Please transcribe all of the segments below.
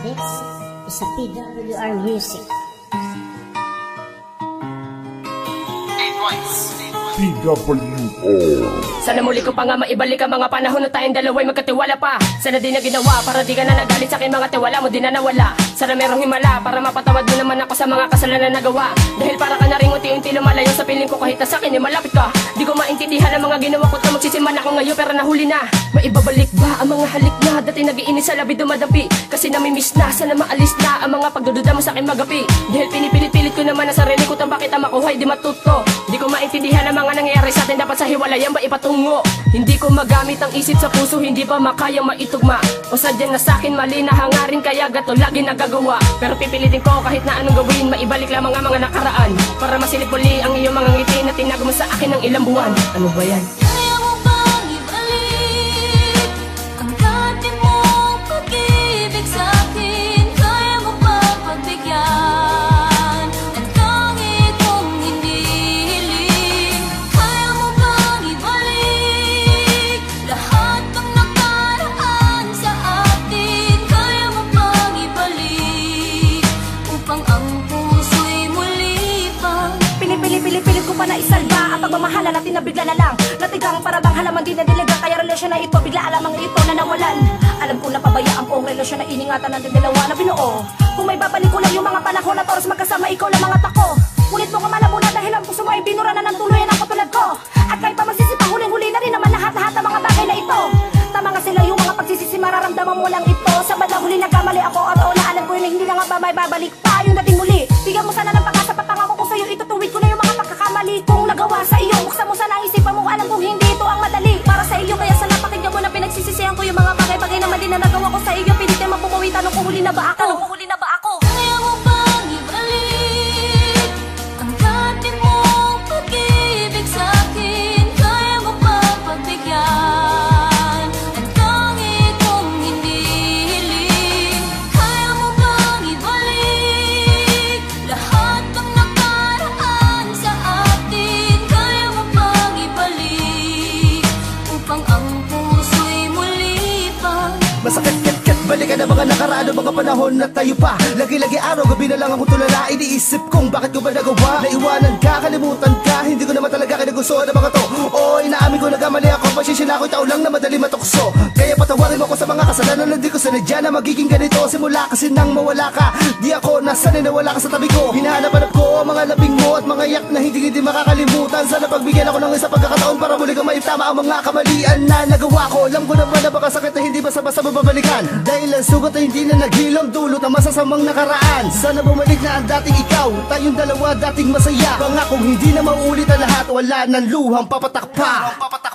This is a PWR music. Sana muli ko pa nga maibalik ang mga panahon na tayong dalawa'y magkatiwala pa. Sana di na ginawa para di ka na nagalit sa akin, mga tiwala mo di na nawala. Sana merong himala para mapatawad mo naman ako sa mga kasalanan na nagawa. Dahil para ka na rin unti-unti lumalayo sa piling ko kahit na sa akin ay malapit ka. Di ko maintindihan ang mga ginawa ko na magsisiman ako ngayon pero nahuli na. Maibabalik ba ang mga halik na dati nag-iinis sa labi dumadampi? Kasi namimiss na, sana maalis na ang mga pagdududa mo sa akin magapi. Dahil pinipilit-pilit ko naman ang sarili ko bakit ang makuhay di matuto. Di ko maintindihan ang mga nangyayari sa atin, dapat sa hiwalayan ba ipatungo? Hindi ko magamit ang isip sa puso, hindi ba makayang maitugma? O sadyang na sa'kin mali na hangarin kaya gato lagi nagagawa. Pero pipilitin ko kahit na anong gawin, maibalik lamang ang mga nakaraan para masilip uli ang iyong mga ngiti na tinago mo sa akin ng ilang buwan. Ano ba yan? Kaya mo bang ibalik ang dati mong pag-ibig sa'kin? Kaya mo bang pagbigyan ang tangi kong hinihiling? Kaya mo bang ibalik lahat ng nakaraan sa atin? Kaya mo bang ibalik upang ang puso'y muli pang Pinipilit ko pa na isalba ang pagmamahala natin na bigla na lang natigang para bang halaman din na diligang. Kaya relasyon na ito bigla alamang ito na nawalan. Alam ko na pabayaan ko ang relasyon na iningatan natin dalawa na binuo. Kung may babalik ko lang yung mga panahon na toros magkasama ikaw lang mga tako. Ngunit mo kamala muna dahil ang puso mo ay binura na ng tuluyan ang katulad ko. At kahit pa magsisipang huling-huli na rin naman lahat-lahat ang mga bagay na ito. Tama nga sila yung mga pagsisisi, mararamdaman mo lang ito. Sa bandang huli nagkamali ako at oo na alam ko yun na hindi na nga ba may babalik pa yung dating muli. Bigyan mo sana ng pag-asa, papangako ko sa'yo, itutuwid ko na yung mga pagkakamali kong nagawa sa iyo. Buksan mo sana ang isipan mo, alam kong hindi ito ang madali para sa iyo. Kaya sana pakinggan mo na pinagsisisihan ko yung mga bagay-bagay na mali na nagawa ko sa iyo. Pwede tayo mapumawi, tanong kung huli na ba ako? Kaya mo bang ibalik ang dati mong pag-ibig sa'kin? Kaya mo bang pagbigyan ang tangi kong hinihiling? Kaya mo bang ibalik lahat ng nakaraan sa atin? Kaya mo bang ibalik upang ang puso'y muli pang Masakit balikan na mga nakaraan o mga panahon na tayo pa. Lagi-lagi araw, gabi na lang akong tulala. Iniisip kong bakit ko ba nagawa? Naiwanan ka, kalimutan ka. Hindi ko naman talaga kinagustuhan ng mga to. Oo, inaamin ko nagkamali ako. Pasensya na ako'y tao lang na madali matukso. Kaya patawarin mo ko sa mga kasalanan na di ko sanadya na magiging ganito. Simula kasi nang mawala ka, di ako nasanay na wala ka sa tabi ko. Hinahanap-hanap ko ang mga labing mo at mga yak na hindi makakalimutan. Sana pagbigyan ako ng isang pagkakataon para muli kang maitama ang mga kamalian na nagawa ko. Alam ko naman na baka sakit na hindi basta-basta mababalikan. Dahil ang sugat ay hindi na naghilom dulot ang masasamang nakaraan. Sana bumalik na ang dating ikaw, tayong dalawa dating masaya. Pangakong hindi na mauulit ang lahat, wala ng luhang papatak pa.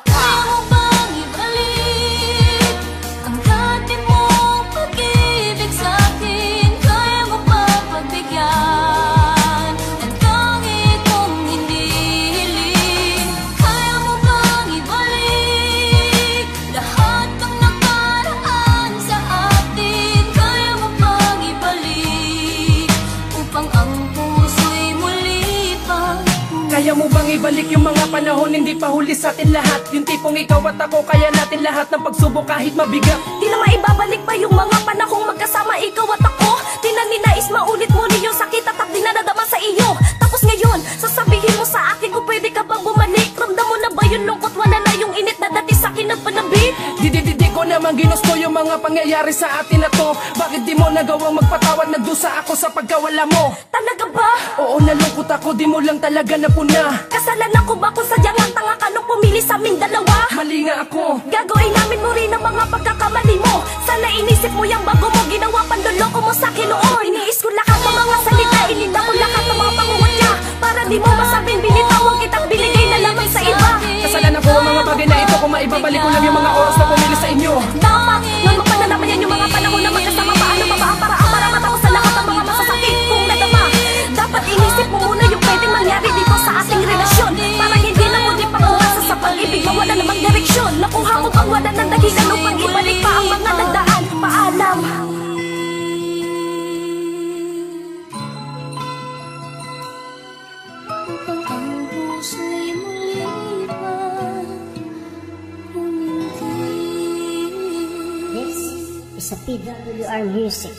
Kaya mo bang ibalik ang dati mong pag-ibig sa'kin? Kaya mo bang pagbigyan ang tangi kong hinihiling? Kaya mo bang ibalik lahat ng nakaraan sa atin? Kaya mo bang ibalik upang ang puso'y muli pang Kaya mo bang ibalik yung mga panahon hindi pa huli sa atin lahat? Yung tipong ikaw at ako kaya natin lahat ng pagsubok kahit mabigat. Di na maibabalik pa yung mga panahong magkasama ikaw at ako. Di na ninais maulit muli yung sakit at di na nadama sa iyo. Tapos ngayon, sasabihin mo sa akin kung pwede ka bang bumalik. Ramdam mo na ba yung lungkot, wala na yung init na dati sa akin nagpanabi? Di ko naman ginusto yung mga pangyayari sa atin na to. Bakit di mo nagawang magpatawad? Nagdusa ako sa pagkawala mo. Talaga ba? Oo, nalungkot ako, di mo lang talaga napuna. Kasalanan ko ba kung sadyang ang tanga ka nung pumili sa aming dalawa? Mali nga ako. Gagawin namin mo rin ang mga pagkakamali mo. Sana inisip mo yung bago mo ginawa, panduloko mo sa akin noon. Iniis ko lahat ng mga salita, ilinda ko lahat ng mga pangungutya para di mo masabing binitawan kitang binigay na lamang sa iba. Kasalanan ko ang mga bagay na ito kung maibabalik ko lang yung mga oras na pumili sa inyo. Dapat, nung mapanalaman yan yung mga panahon na magkasama, paano pa ba ang paraan para matapos sa lahat ng mga masasakit kong nadama? Dapat inisip mo muna yung pwedeng mangyari dito sa ating relasyon para hindi na muli pang umasa sa pag-ibig, mawala namang direksyon. Nakuha ko pang wala ng dahilan upang ibalik pa ang mga nagdaan. Paalam. upang ang puso'y muli pang humindi. This is a PWR music.